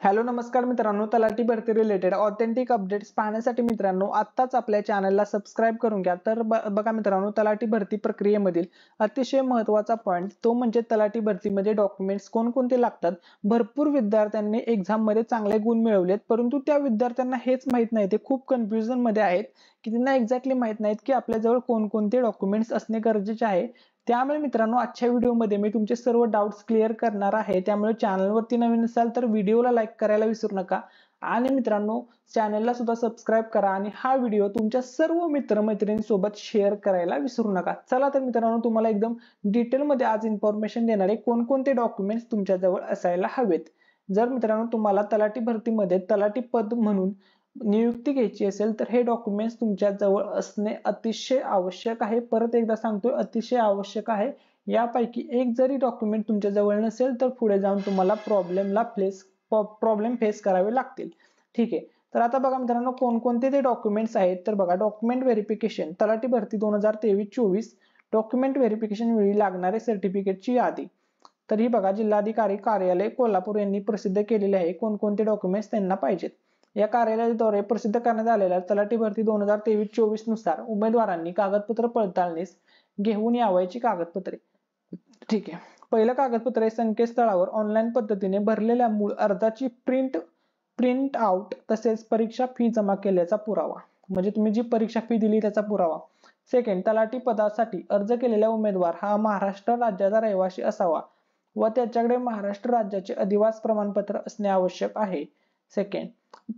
Hello नमस्कार मित्रांनो, तलाठी भरती रिलेटेड ऑथेंटिक अपडेट्स पाहण्यासाठी मित्रांनो आत्ताच आपल्या चॅनलला सबस्क्राइब करून घ्या। तर बघा मित्रांनो, तलाठी भरती प्रक्रियेमधील अतिशय महत्त्वाचा पॉइंट तो म्हणजे तलाठी भरतीमध्ये डॉक्युमेंट्स कोणकोणते लागतात। भरपूर विद्यार्थ्यांनी एक्झाम मध्ये चांगले गुण मिळवलेत, परंतु त्या विद्यार्थ्यांना हेच माहित नाही, ते खूप कन्फ्युजन मध्ये आहेत की त्यांना एक्झॅक्टली माहित नाहीत की आपल्याजवळ कोणकोणते डॉक्युमेंट्स असणे गरजेचे आहे। त्यामुळे मित्रांनो आजच्या व्हिडिओमध्ये मी तुमचे सर्व डाउट्स क्लिअर करणार आहे। त्यामुळे चॅनलवरती नवीन असाल तर व्हिडिओला लाईक करायला विसरू नका आणि मित्रांनो चॅनलला सुद्धा सबस्क्राइब करा आणि हा व्हिडिओ तुमच्या सर्व मित्रमैत्रिणींसोबत शेअर करायला विसरू नका। चला तर मित्रांनो, तुम्हाला एकदम डिटेलमध्ये आज इन्फॉर्मेशन देणार आहे कोणकोणते डॉक्युमेंट्स तुमच्याजवळ असायला हवेत। जर मित्रांनो तुम्हाला तलाठी भरतीमध्ये तलाठी पद म्हणून नियुक्ती घ्यायची असेल तर हे डॉक्युमेंट्स तुमच्या जवळ असणे अतिशय आवश्यक आहे। परत एकदा सांगतोय, अतिशय आवश्यक आहे। यापैकी एक जरी डॉक्युमेंट तुमच्या जवळ नसेल तर पुढे जाऊन तुम्हाला प्रॉब्लेम फेस करावे लागतील। ठीक आहे, तर आता बघा मित्रांनो कोणकोणते ते डॉक्युमेंट्स आहेत। तर बघा, डॉक्युमेंट व्हेरिफिकेशन तलाठी भरती 2023-24 डॉक्युमेंट व्हेरिफिकेशन वेळी लागणारे सर्टिफिकेटची यादी। तर ही बघा, जिल्हाधिकारी कार्यालय कोल्हापूर यांनी प्रसिद्ध केलेले आहे कोणकोणते डॉक्युमेंट्स त्यांना पाहिजेत। या कार्यालयाद्वारे प्रसिद्ध करण्यात आलेल्या तलाठी भरती 2023-24 नुसार उमेदवारांनी कागदपत्र पडताळणीस घेऊन यावयाची कागदपत्रे। ठीक आहे, पहिलं कागदपत्र आहे संकेतस्थळावर ऑनलाईन पद्धतीने भरलेल्या मूळ अर्जाची प्रिंट आउट तसेच परीक्षा फी जमा केल्याचा पुरावा, म्हणजे तुम्ही जी परीक्षा फी दिली त्याचा पुरावा। सेकंड, तलाठी पदासाठी अर्ज केलेला उमेदवार हा महाराष्ट्र राज्याचा रहिवासी असावा व त्याच्याकडे महाराष्ट्र राज्याचे अधिवास प्रमाणपत्र असणे आवश्यक आहे। सेकंड,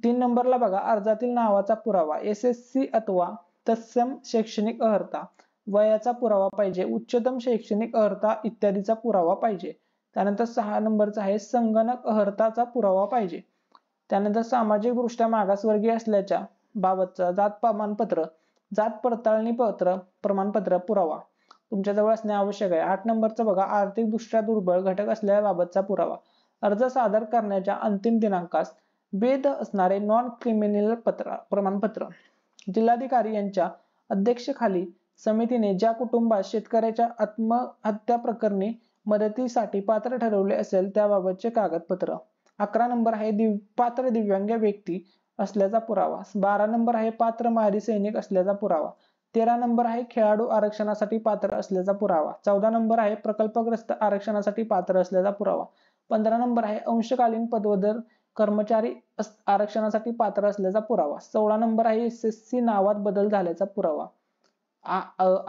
3 नंबरला बघा, अर्जातील नावाचा पुरावा, SSC अथवा तत्सम शैक्षणिक अर्हता, वयाचा पुरावा पाहिजे, उच्चतम शैक्षणिक अर्हता इत्यादीचा पुरावा पाहिजे। त्यानंतर 6 नंबरचा आहे संगणक अर्हताचा पुरावा पाहिजे। त्यानंतर सामाजिक दृष्ट्या मागासवर्गीय असल्याच्या बाबतचा जात पडताळणी प्रमाणपत्र पुरावा तुमच्याजवळ असणे आवश्यक आहे। 8 नंबरचा बघा, आर्थिक दृष्ट्या दुर्बल घटक असल्याबाबतचा पुरावा, अर्ज सादर करण्याच्या अंतिम दिनांकास वैध असणारे नॉन क्रिमिनल प्रमाणपत्र। जिल्हाधिकारी यांच्या अध्यक्षतेखाली समितीने ज्या कुटुंबास शेतकऱ्याच्या आत्महत्या प्रकरणी मदतीसाठी पात्र ठरवले असेल त्याबाबतचे कागदपत्र। 11 नंबर आहे पात्र दिव्यांग व्यक्ती असल्याचा पुरावा। 12 नंबर आहे पात्र माजी सैनिक असल्याचा पुरावा। 13 नंबर आहे खेळाडू आरक्षणासाठी पात्र असल्याचा पुरावा। 14 नंबर आहे प्रकल्पग्रस्त आरक्षणासाठी पात्र असल्याचा पुरावा। 15 नंबर आहे अंशकालीन पदवीधर कर्मचारी आरक्षणासाठी पात्र असल्याचा पुरावा। 16 नंबर आहे SSC नावात बदल झाल्याचा पुरावा।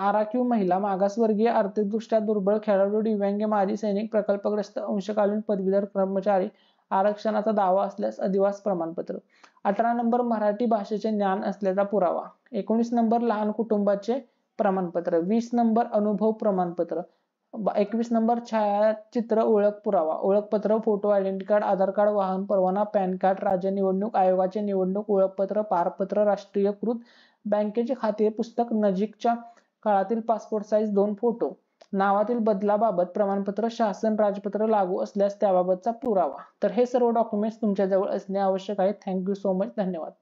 आराखीव महिला, मागासवर्गीय, आर्थिकदृष्ट्या दुर्बळ, खेळाडू, दिव्यांग, माजी सैनिक, प्रकल्पग्रस्त, अंशकालीन पदवीधर कर्मचारी आरक्षणाचा दावा असल्यास अधिवास प्रमाणपत्र। 18 नंबर मराठी भाषेचे ज्ञान असल्याचा पुरावा। 19 नंबर लहान कुटुंबाचे प्रमाणपत्र। 20 नंबर अनुभव प्रमाणपत्र। 21 नंबर छायाचित्र ओळख पुरावा, ओळखपत्र, फोटो, आयडेंटिटी कार्ड, आधार कार्ड, वाहन परवाना, पॅन कार्ड, राज्य निवडणूक आयोगाचे निवडणूक ओळखपत्र, पारपत्र, राष्ट्रीयकृत बँकेचे खाते पुस्तक, नजीकच्या काळातील पासपोर्ट साईज 2 फोटो, नावातील बदलाबाबत प्रमाणपत्र, शासन राजपत्र लागू असल्यास त्याबाबतचा पुरावा। तर हे सर्व डॉक्युमेंट्स तुमच्याजवळ असणे आवश्यक आहे। थँक्यू सो मच, धन्यवाद।